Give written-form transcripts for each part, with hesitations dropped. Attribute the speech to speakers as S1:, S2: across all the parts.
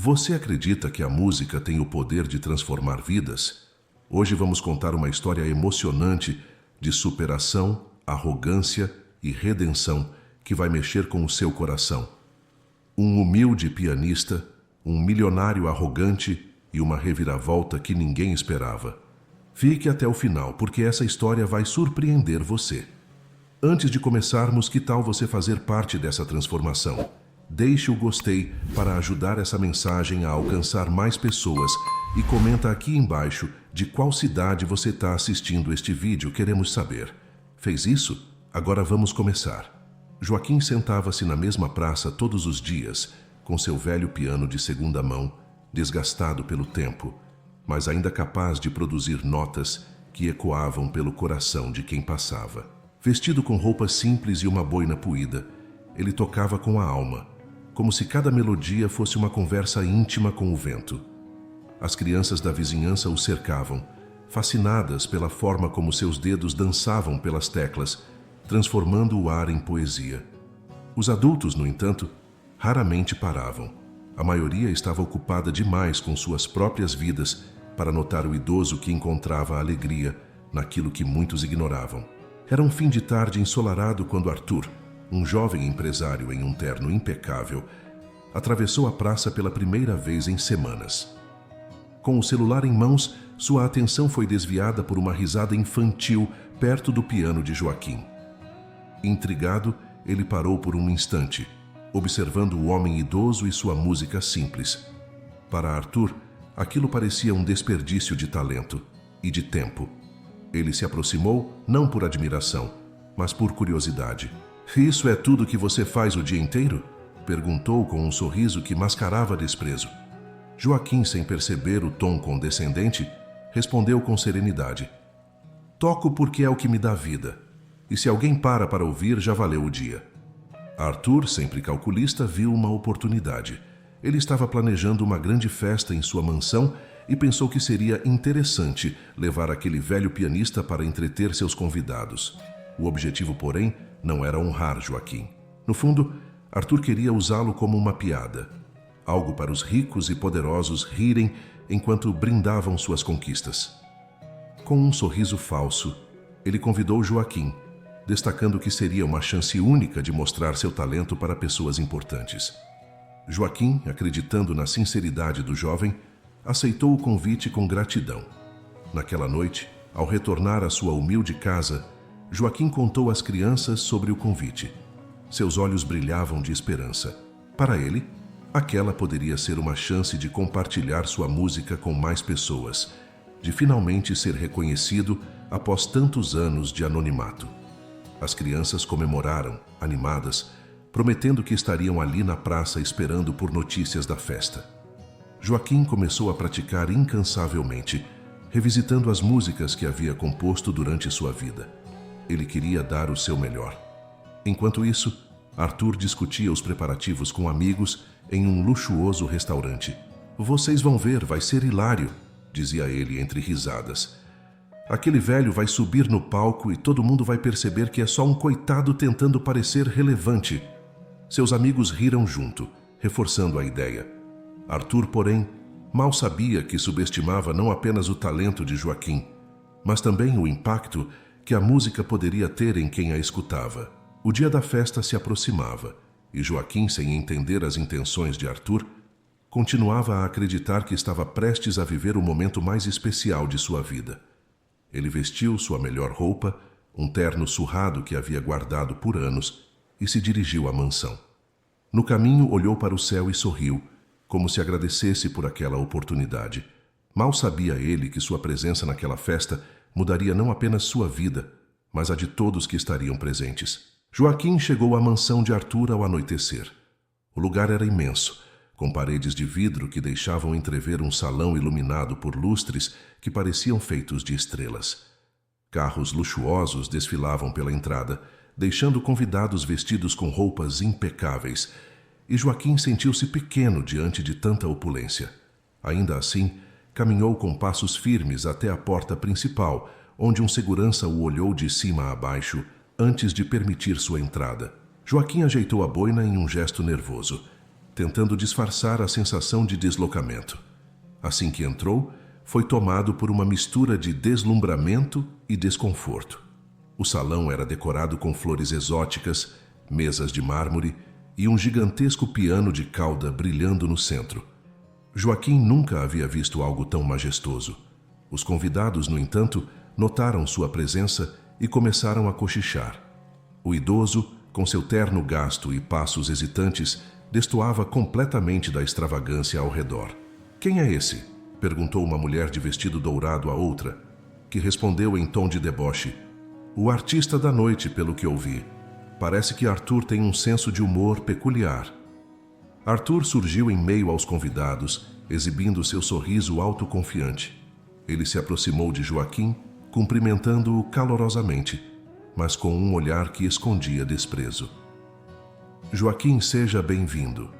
S1: Você acredita que a música tem o poder de transformar vidas? Hoje vamos contar uma história emocionante de superação, arrogância e redenção que vai mexer com o seu coração. Um humilde pianista, um milionário arrogante e uma reviravolta que ninguém esperava. Fique até o final, porque essa história vai surpreender você. Antes de começarmos, que tal você fazer parte dessa transformação? Deixe o gostei para ajudar essa mensagem a alcançar mais pessoas e comenta aqui embaixo de qual cidade você está assistindo este vídeo, queremos saber. Fez isso? Agora vamos começar. Joaquim sentava-se na mesma praça todos os dias, com seu velho piano de segunda mão, desgastado pelo tempo, mas ainda capaz de produzir notas que ecoavam pelo coração de quem passava. Vestido com roupas simples e uma boina puída, ele tocava com a alma, como se cada melodia fosse uma conversa íntima com o vento. As crianças da vizinhança o cercavam, fascinadas pela forma como seus dedos dançavam pelas teclas, transformando o ar em poesia. Os adultos, no entanto, raramente paravam. A maioria estava ocupada demais com suas próprias vidas para notar o idoso que encontrava alegria naquilo que muitos ignoravam. Era um fim de tarde ensolarado quando Arthur, um jovem empresário em um terno impecável, atravessou a praça pela primeira vez em semanas. Com o celular em mãos, sua atenção foi desviada por uma risada infantil perto do piano de Joaquim. Intrigado, ele parou por um instante, observando o homem idoso e sua música simples. Para Arthur, aquilo parecia um desperdício de talento e de tempo. Ele se aproximou, não por admiração, mas por curiosidade. "Isso é tudo que você faz o dia inteiro?" perguntou com um sorriso que mascarava desprezo. Joaquim, sem perceber o tom condescendente, respondeu com serenidade: "Toco porque é o que me dá vida. E se alguém para ouvir, já valeu o dia." Arthur, sempre calculista, viu uma oportunidade. Ele estava planejando uma grande festa em sua mansão e pensou que seria interessante levar aquele velho pianista para entreter seus convidados. O objetivo, porém, não era honrar Joaquim. No fundo, Arthur queria usá-lo como uma piada, algo para os ricos e poderosos rirem enquanto brindavam suas conquistas. Com um sorriso falso, ele convidou Joaquim, destacando que seria uma chance única de mostrar seu talento para pessoas importantes. Joaquim, acreditando na sinceridade do jovem, aceitou o convite com gratidão. Naquela noite, ao retornar à sua humilde casa, Joaquim contou às crianças sobre o convite. Seus olhos brilhavam de esperança. Para ele, aquela poderia ser uma chance de compartilhar sua música com mais pessoas, de finalmente ser reconhecido após tantos anos de anonimato. As crianças comemoraram, animadas, prometendo que estariam ali na praça esperando por notícias da festa. Joaquim começou a praticar incansavelmente, revisitando as músicas que havia composto durante sua vida. Ele queria dar o seu melhor. Enquanto isso, Arthur discutia os preparativos com amigos em um luxuoso restaurante. "Vocês vão ver, vai ser hilário", dizia ele entre risadas. "Aquele velho vai subir no palco e todo mundo vai perceber que é só um coitado tentando parecer relevante." Seus amigos riram junto, reforçando a ideia. Arthur, porém, mal sabia que subestimava não apenas o talento de Joaquim, mas também o impacto que a música poderia ter em quem a escutava. O dia da festa se aproximava, e Joaquim, sem entender as intenções de Arthur, continuava a acreditar que estava prestes a viver o momento mais especial de sua vida. Ele vestiu sua melhor roupa, um terno surrado que havia guardado por anos, e se dirigiu à mansão. No caminho, olhou para o céu e sorriu, como se agradecesse por aquela oportunidade. Mal sabia ele que sua presença naquela festa mudaria não apenas sua vida, mas a de todos que estariam presentes. Joaquim chegou à mansão de Arthur ao anoitecer. O lugar era imenso, com paredes de vidro que deixavam entrever um salão iluminado por lustres que pareciam feitos de estrelas. Carros luxuosos desfilavam pela entrada, deixando convidados vestidos com roupas impecáveis, e Joaquim sentiu-se pequeno diante de tanta opulência. Ainda assim, caminhou com passos firmes até a porta principal, onde um segurança o olhou de cima a baixo antes de permitir sua entrada. Joaquim ajeitou a boina em um gesto nervoso. tentando disfarçar a sensação de deslocamento. Assim que entrou, foi tomado por uma mistura de deslumbramento e desconforto. O salão era decorado com flores exóticas, mesas de mármore e um gigantesco piano de cauda brilhando no centro. Joaquim nunca havia visto algo tão majestoso. Os convidados, no entanto, notaram sua presença e começaram a cochichar. O idoso, com seu terno gasto e passos hesitantes, destoava completamente da extravagância ao redor. "Quem é esse?" perguntou uma mulher de vestido dourado a outra, que respondeu em tom de deboche: "O artista da noite, pelo que ouvi. Parece que Arthur tem um senso de humor peculiar." Arthur surgiu em meio aos convidados, exibindo seu sorriso autoconfiante. Ele se aproximou de Joaquim, cumprimentando-o calorosamente, mas com um olhar que escondia desprezo. "Joaquim, seja bem-vindo.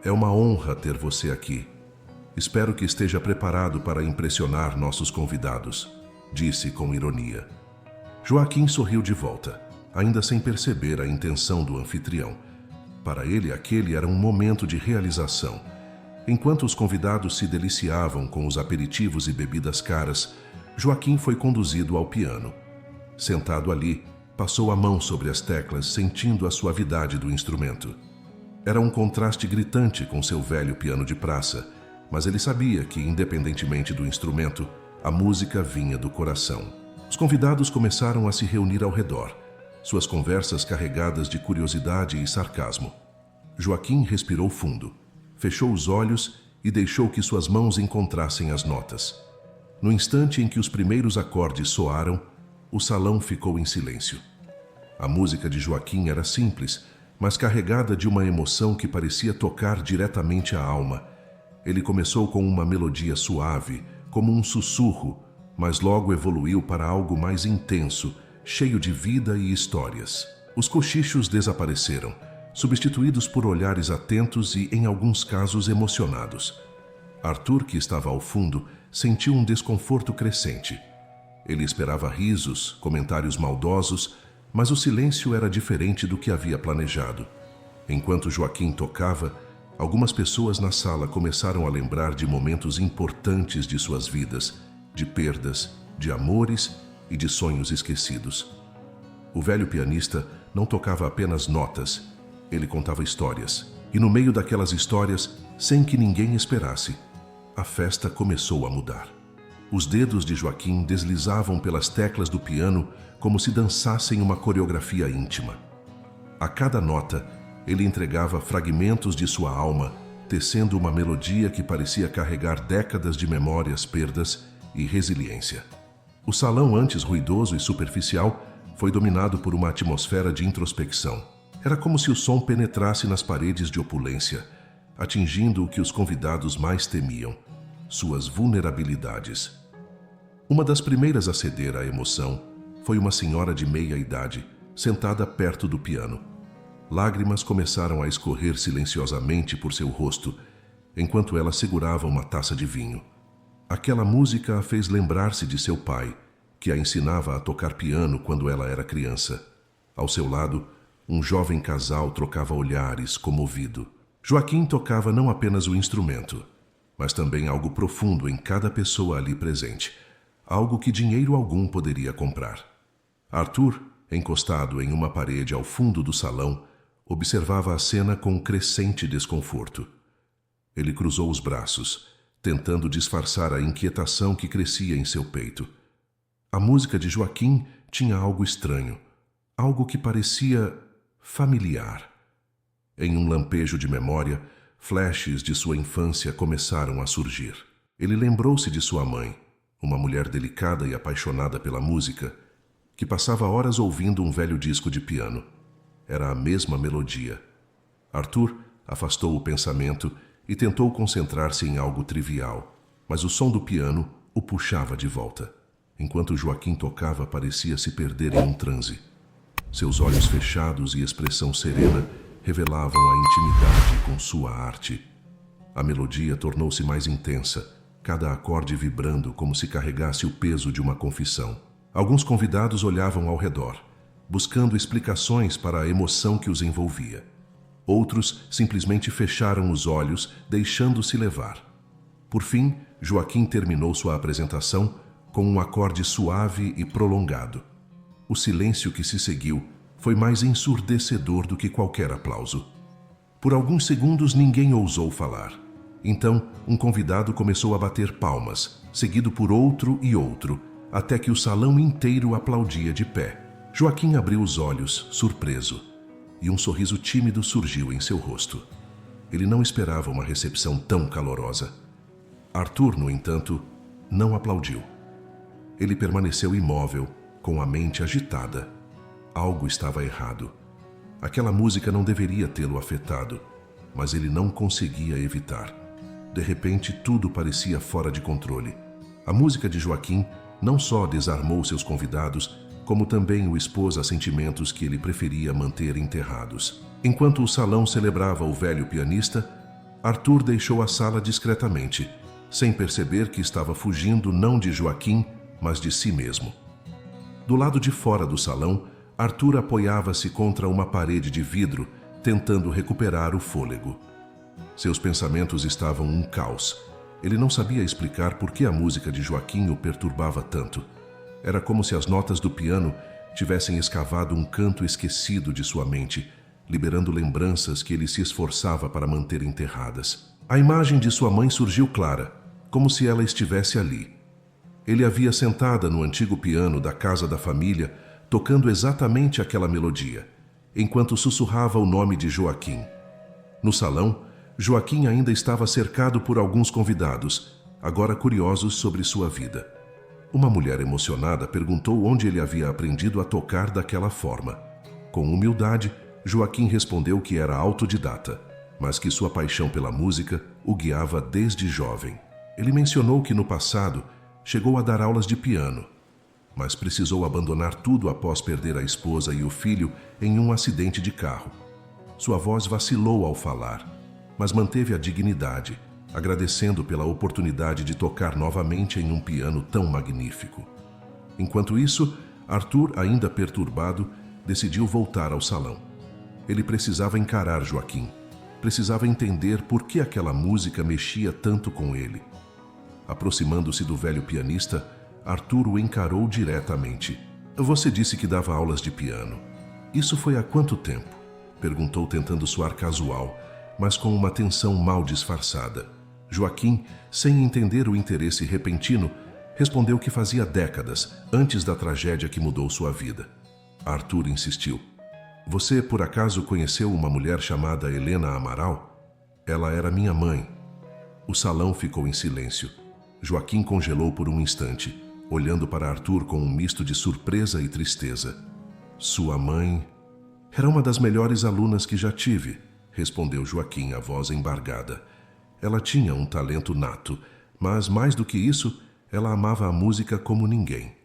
S1: É uma honra ter você aqui. Espero que esteja preparado para impressionar nossos convidados", disse com ironia. Joaquim sorriu de volta, ainda sem perceber a intenção do anfitrião. Para ele, aquele era um momento de realização. Enquanto os convidados se deliciavam com os aperitivos e bebidas caras, Joaquim foi conduzido ao piano. Sentado ali, passou a mão sobre as teclas, sentindo a suavidade do instrumento. Era um contraste gritante com seu velho piano de praça, mas ele sabia que, independentemente do instrumento, a música vinha do coração. Os convidados começaram a se reunir ao redor, suas conversas carregadas de curiosidade e sarcasmo. Joaquim respirou fundo, fechou os olhos e deixou que suas mãos encontrassem as notas. No instante em que os primeiros acordes soaram, o salão ficou em silêncio. A música de Joaquim era simples, mas carregada de uma emoção que parecia tocar diretamente a alma. Ele começou com uma melodia suave, como um sussurro, mas logo evoluiu para algo mais intenso, cheio de vida e histórias. Os cochichos desapareceram, substituídos por olhares atentos e, em alguns casos, emocionados. Arthur, que estava ao fundo, sentiu um desconforto crescente. Ele esperava risos, comentários maldosos, mas o silêncio era diferente do que havia planejado. Enquanto Joaquim tocava, algumas pessoas na sala começaram a lembrar de momentos importantes de suas vidas, de perdas, de amores e de sonhos esquecidos. O velho pianista não tocava apenas notas, ele contava histórias. E no meio daquelas histórias, sem que ninguém esperasse, a festa começou a mudar. Os dedos de Joaquim deslizavam pelas teclas do piano como se dançassem uma coreografia íntima. A cada nota, ele entregava fragmentos de sua alma, tecendo uma melodia que parecia carregar décadas de memórias, perdas e resiliência. O salão, antes ruidoso e superficial, foi dominado por uma atmosfera de introspecção. Era como se o som penetrasse nas paredes de opulência, atingindo o que os convidados mais temiam, suas vulnerabilidades. Uma das primeiras a ceder à emoção foi uma senhora de meia-idade, sentada perto do piano. Lágrimas começaram a escorrer silenciosamente por seu rosto, enquanto ela segurava uma taça de vinho. Aquela música a fez lembrar-se de seu pai, que a ensinava a tocar piano quando ela era criança. Ao seu lado, um jovem casal trocava olhares, comovido. Joaquim tocava não apenas o instrumento, mas também algo profundo em cada pessoa ali presente, algo que dinheiro algum poderia comprar. Arthur, encostado em uma parede ao fundo do salão, observava a cena com crescente desconforto. Ele cruzou os braços, tentando disfarçar a inquietação que crescia em seu peito. A música de Joaquim tinha algo estranho, algo que parecia familiar. Em um lampejo de memória, flashes de sua infância começaram a surgir. Ele lembrou-se de sua mãe, uma mulher delicada e apaixonada pela música, que passava horas ouvindo um velho disco de piano. Era a mesma melodia. Arthur afastou o pensamento e tentou concentrar-se em algo trivial, mas o som do piano o puxava de volta. Enquanto Joaquim tocava, parecia se perder em um transe. Seus olhos fechados e expressão serena revelavam a intimidade com sua arte. A melodia tornou-se mais intensa, cada acorde vibrando como se carregasse o peso de uma confissão. Alguns convidados olhavam ao redor, buscando explicações para a emoção que os envolvia. Outros simplesmente fecharam os olhos, deixando-se levar. Por fim, Joaquim terminou sua apresentação com um acorde suave e prolongado. O silêncio que se seguiu foi mais ensurdecedor do que qualquer aplauso. Por alguns segundos ninguém ousou falar. Então, um convidado começou a bater palmas, seguido por outro e outro, até que o salão inteiro aplaudia de pé. Joaquim abriu os olhos, surpreso, e um sorriso tímido surgiu em seu rosto. Ele não esperava uma recepção tão calorosa. Arthur, no entanto, não aplaudiu. Ele permaneceu imóvel, com a mente agitada. Algo estava errado. Aquela música não deveria tê-lo afetado, mas ele não conseguia evitar. De repente, tudo parecia fora de controle. A música de Joaquim não só desarmou seus convidados, como também o expôs a sentimentos que ele preferia manter enterrados. Enquanto o salão celebrava o velho pianista, Arthur deixou a sala discretamente, sem perceber que estava fugindo não de Joaquim, mas de si mesmo. Do lado de fora do salão, Arthur apoiava-se contra uma parede de vidro, tentando recuperar o fôlego. Seus pensamentos estavam um caos. Ele não sabia explicar por que a música de Joaquim o perturbava tanto. Era como se as notas do piano tivessem escavado um canto esquecido de sua mente, liberando lembranças que ele se esforçava para manter enterradas. A imagem de sua mãe surgiu clara, como se ela estivesse ali. Ele a via sentada no antigo piano da casa da família, tocando exatamente aquela melodia, enquanto sussurrava o nome de Joaquim. No salão, Joaquim ainda estava cercado por alguns convidados, agora curiosos sobre sua vida. Uma mulher emocionada perguntou onde ele havia aprendido a tocar daquela forma. Com humildade, Joaquim respondeu que era autodidata, mas que sua paixão pela música o guiava desde jovem. Ele mencionou que no passado chegou a dar aulas de piano, mas precisou abandonar tudo após perder a esposa e o filho em um acidente de carro. Sua voz vacilou ao falar, mas manteve a dignidade, agradecendo pela oportunidade de tocar novamente em um piano tão magnífico. Enquanto isso, Arthur, ainda perturbado, decidiu voltar ao salão. Ele precisava encarar Joaquim, precisava entender por que aquela música mexia tanto com ele. Aproximando-se do velho pianista, Arthur o encarou diretamente. Você disse que dava aulas de piano. Isso foi há quanto tempo? Perguntou tentando soar casual, mas com uma tensão mal disfarçada. Joaquim, sem entender o interesse repentino, respondeu que fazia décadas, antes da tragédia que mudou sua vida. Arthur insistiu. Você, por acaso, conheceu uma mulher chamada Helena Amaral? Ela era minha mãe. O salão ficou em silêncio. Joaquim congelou por um instante, olhando para Arthur com um misto de surpresa e tristeza. Sua mãe era uma das melhores alunas que já tive, respondeu Joaquim, a voz embargada. Ela tinha um talento nato, mas mais do que isso, ela amava a música como ninguém.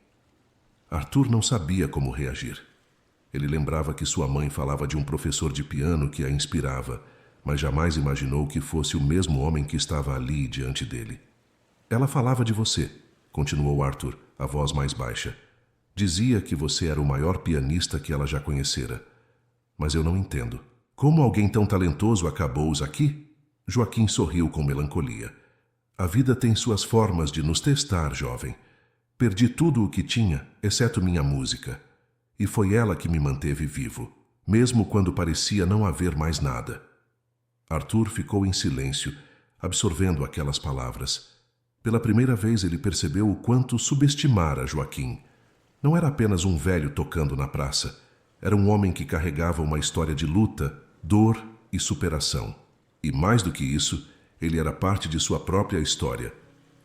S1: Arthur não sabia como reagir. Ele lembrava que sua mãe falava de um professor de piano que a inspirava, mas jamais imaginou que fosse o mesmo homem que estava ali diante dele. Ela falava de você, continuou Arthur, a voz mais baixa. Dizia que você era o maior pianista que ela já conhecera. Mas eu não entendo. Como alguém tão talentoso acabou aqui? Joaquim sorriu com melancolia. A vida tem suas formas de nos testar, jovem. Perdi tudo o que tinha, exceto minha música. E foi ela que me manteve vivo, mesmo quando parecia não haver mais nada. Arthur ficou em silêncio, absorvendo aquelas palavras. Pela primeira vez ele percebeu o quanto subestimara Joaquim. Não era apenas um velho tocando na praça. Era um homem que carregava uma história de luta, dor e superação. E mais do que isso, ele era parte de sua própria história,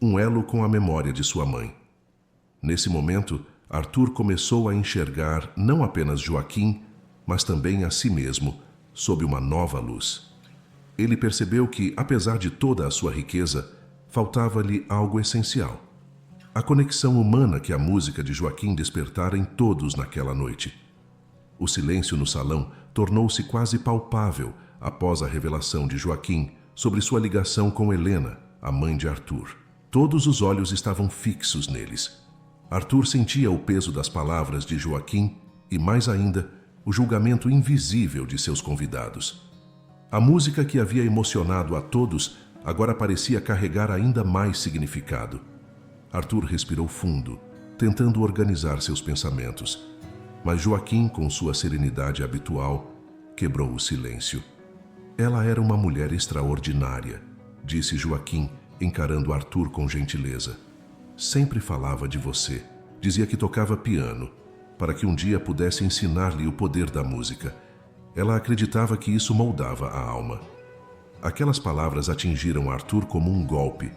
S1: um elo com a memória de sua mãe. Nesse momento, Arthur começou a enxergar não apenas Joaquim, mas também a si mesmo, sob uma nova luz. Ele percebeu que, apesar de toda a sua riqueza, faltava-lhe algo essencial. A conexão humana que a música de Joaquim despertara em todos naquela noite. O silêncio no salão tornou-se quase palpável após a revelação de Joaquim sobre sua ligação com Helena, a mãe de Arthur. Todos os olhos estavam fixos neles. Arthur sentia o peso das palavras de Joaquim e, mais ainda, o julgamento invisível de seus convidados. A música que havia emocionado a todos agora parecia carregar ainda mais significado. Arthur respirou fundo, tentando organizar seus pensamentos, mas Joaquim, com sua serenidade habitual, quebrou o silêncio. Ela era uma mulher extraordinária, disse Joaquim, encarando Arthur com gentileza. Sempre falava de você. Dizia que tocava piano, para que um dia pudesse ensinar-lhe o poder da música. Ela acreditava que isso moldava a alma. Aquelas palavras atingiram Arthur como um golpe.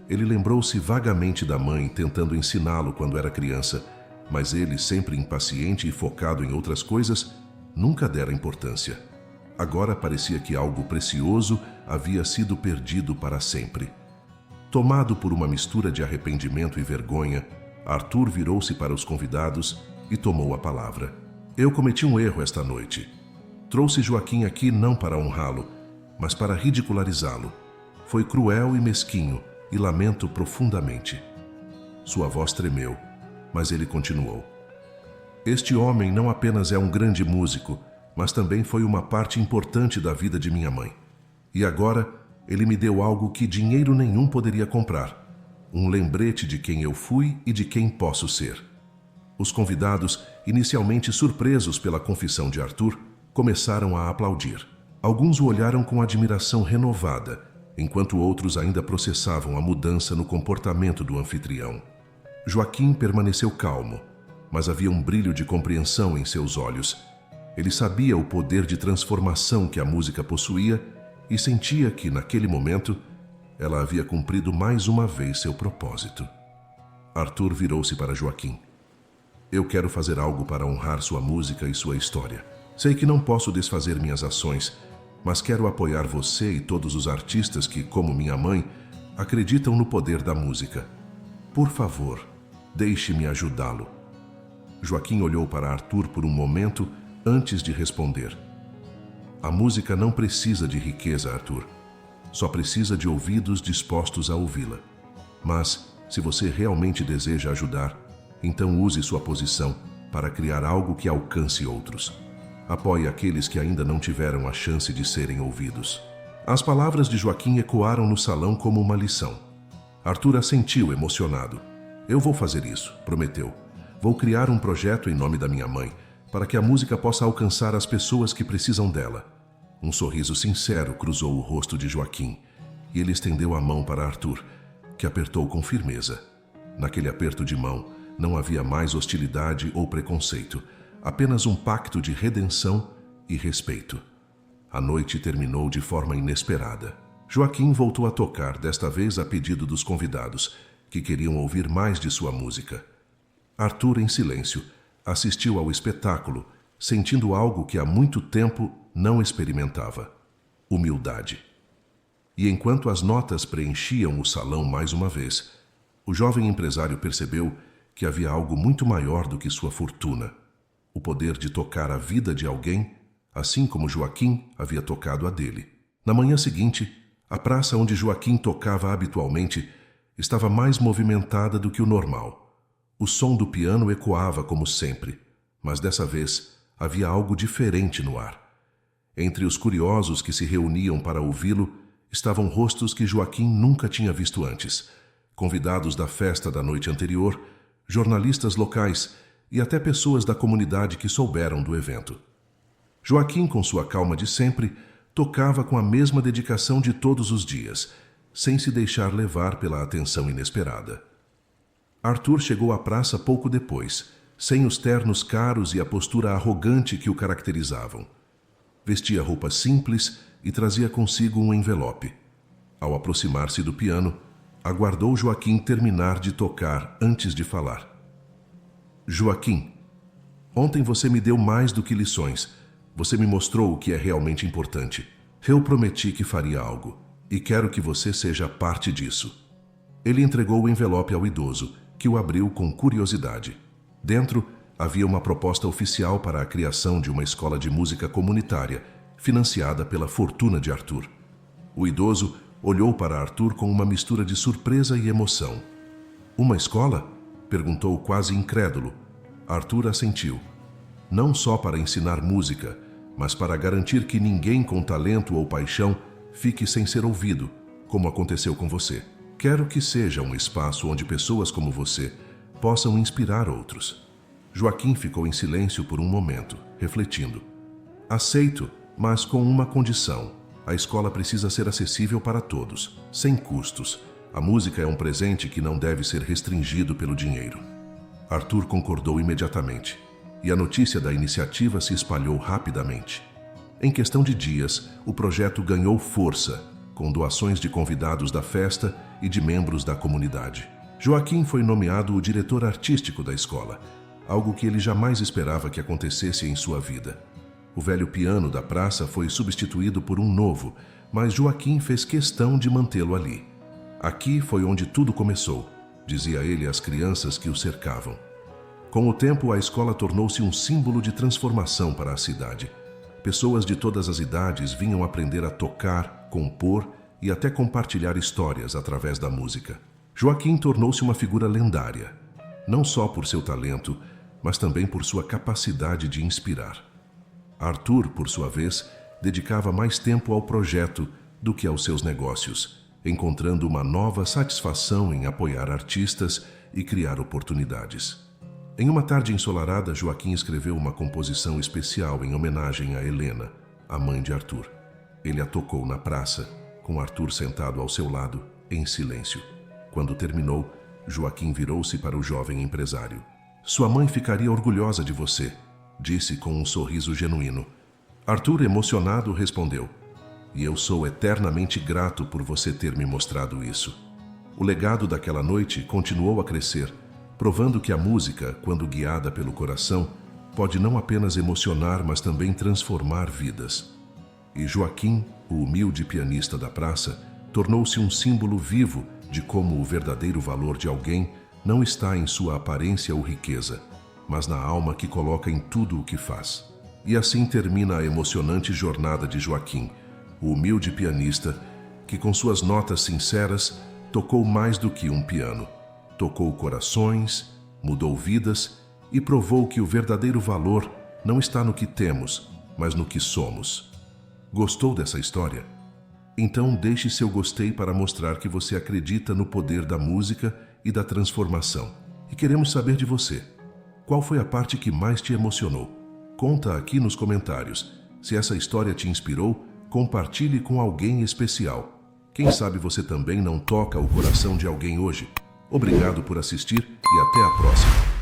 S1: Ele lembrou-se vagamente da mãe tentando ensiná-lo quando era criança, mas ele, sempre impaciente e focado em outras coisas, nunca dera importância. Agora parecia que algo precioso havia sido perdido para sempre. Tomado por uma mistura de arrependimento e vergonha, Arthur virou-se para os convidados e tomou a palavra. Eu cometi um erro esta noite. Trouxe Joaquim aqui não para honrá-lo, mas para ridicularizá-lo. Foi cruel e mesquinho e lamento profundamente. Sua voz tremeu, mas ele continuou. Este homem não apenas é um grande músico, mas também foi uma parte importante da vida de minha mãe. E agora, ele me deu algo que dinheiro nenhum poderia comprar. Um lembrete de quem eu fui e de quem posso ser. Os convidados, inicialmente surpresos pela confissão de Arthur, começaram a aplaudir. Alguns o olharam com admiração renovada, enquanto outros ainda processavam a mudança no comportamento do anfitrião. Joaquim permaneceu calmo, mas havia um brilho de compreensão em seus olhos. Ele sabia o poder de transformação que a música possuía e sentia que, naquele momento, ela havia cumprido mais uma vez seu propósito. Arthur virou-se para Joaquim. Eu quero fazer algo para honrar sua música e sua história. Sei que não posso desfazer minhas ações, mas quero apoiar você e todos os artistas que, como minha mãe, acreditam no poder da música. Por favor, deixe-me ajudá-lo. Joaquim olhou para Arthur por um momento antes de responder. A música não precisa de riqueza, Arthur. Só precisa de ouvidos dispostos a ouvi-la. Mas, se você realmente deseja ajudar, então use sua posição para criar algo que alcance outros. Apoie aqueles que ainda não tiveram a chance de serem ouvidos. As palavras de Joaquim ecoaram no salão como uma lição. Arthur assentiu, emocionado. Eu vou fazer isso, prometeu. Vou criar um projeto em nome da minha mãe, para que a música possa alcançar as pessoas que precisam dela. Um sorriso sincero cruzou o rosto de Joaquim, e ele estendeu a mão para Arthur, que apertou com firmeza. Naquele aperto de mão, não havia mais hostilidade ou preconceito, apenas um pacto de redenção e respeito. A noite terminou de forma inesperada. Joaquim voltou a tocar, desta vez a pedido dos convidados, que queriam ouvir mais de sua música. Arthur, em silêncio, assistiu ao espetáculo, sentindo algo que há muito tempo não experimentava: humildade. E enquanto as notas preenchiam o salão mais uma vez, o jovem empresário percebeu que havia algo muito maior do que sua fortuna: o poder de tocar a vida de alguém, assim como Joaquim havia tocado a dele. Na manhã seguinte, a praça onde Joaquim tocava habitualmente estava mais movimentada do que o normal. O som do piano ecoava como sempre, mas dessa vez havia algo diferente no ar. Entre os curiosos que se reuniam para ouvi-lo, estavam rostos que Joaquim nunca tinha visto antes, convidados da festa da noite anterior, jornalistas locais e até pessoas da comunidade que souberam do evento. Joaquim, com sua calma de sempre, tocava com a mesma dedicação de todos os dias, sem se deixar levar pela atenção inesperada. Arthur chegou à praça pouco depois, sem os ternos caros e a postura arrogante que o caracterizavam. Vestia roupas simples e trazia consigo um envelope. Ao aproximar-se do piano, aguardou Joaquim terminar de tocar antes de falar. Joaquim, ontem você me deu mais do que lições. Você me mostrou o que é realmente importante. Eu prometi que faria algo, e quero que você seja parte disso. Ele entregou o envelope ao idoso, que o abriu com curiosidade. Dentro havia uma proposta oficial para a criação de uma escola de música comunitária, financiada pela fortuna de Arthur. O idoso olhou para Arthur com uma mistura de surpresa e emoção. Uma escola? Perguntou quase incrédulo. Arthur assentiu. Não só para ensinar música, mas para garantir que ninguém com talento ou paixão fique sem ser ouvido, como aconteceu com você. Quero que seja um espaço onde pessoas como você possam inspirar outros. Joaquim ficou em silêncio por um momento, refletindo. Aceito, mas com uma condição. A escola precisa ser acessível para todos, sem custos. A música é um presente que não deve ser restringido pelo dinheiro. Arthur concordou imediatamente, e a notícia da iniciativa se espalhou rapidamente. Em questão de dias, o projeto ganhou força, com doações de convidados da festa e de membros da comunidade. Joaquim foi nomeado o diretor artístico da escola, algo que ele jamais esperava que acontecesse em sua vida. O velho piano da praça foi substituído por um novo, mas Joaquim fez questão de mantê-lo ali. Aqui foi onde tudo começou, dizia ele às crianças que o cercavam. Com o tempo, a escola tornou-se um símbolo de transformação para a cidade. Pessoas de todas as idades vinham aprender a tocar, compor e até compartilhar histórias através da música. Joaquim tornou-se uma figura lendária, não só por seu talento, mas também por sua capacidade de inspirar. Arthur, por sua vez, dedicava mais tempo ao projeto do que aos seus negócios, encontrando uma nova satisfação em apoiar artistas e criar oportunidades. Em uma tarde ensolarada, Joaquim escreveu uma composição especial em homenagem a Helena, a mãe de Arthur. Ele a tocou na praça, com Arthur sentado ao seu lado, em silêncio. Quando terminou, Joaquim virou-se para o jovem empresário. Sua mãe ficaria orgulhosa de você, disse com um sorriso genuíno. Arthur, emocionado, respondeu: e eu sou eternamente grato por você ter me mostrado isso. O legado daquela noite continuou a crescer, provando que a música, quando guiada pelo coração, pode não apenas emocionar, mas também transformar vidas. E Joaquim, o humilde pianista da praça, tornou-se um símbolo vivo de como o verdadeiro valor de alguém não está em sua aparência ou riqueza, mas na alma que coloca em tudo o que faz. E assim termina a emocionante jornada de Joaquim, o humilde pianista que, com suas notas sinceras, tocou mais do que um piano. Tocou corações, mudou vidas e provou que o verdadeiro valor não está no que temos, mas no que somos. Gostou dessa história? Então deixe seu gostei para mostrar que você acredita no poder da música e da transformação. E queremos saber de você. Qual foi a parte que mais te emocionou? Conta aqui nos comentários. Se essa história te inspirou, compartilhe com alguém especial. Quem sabe você também não toca o coração de alguém hoje? Obrigado por assistir e até a próxima.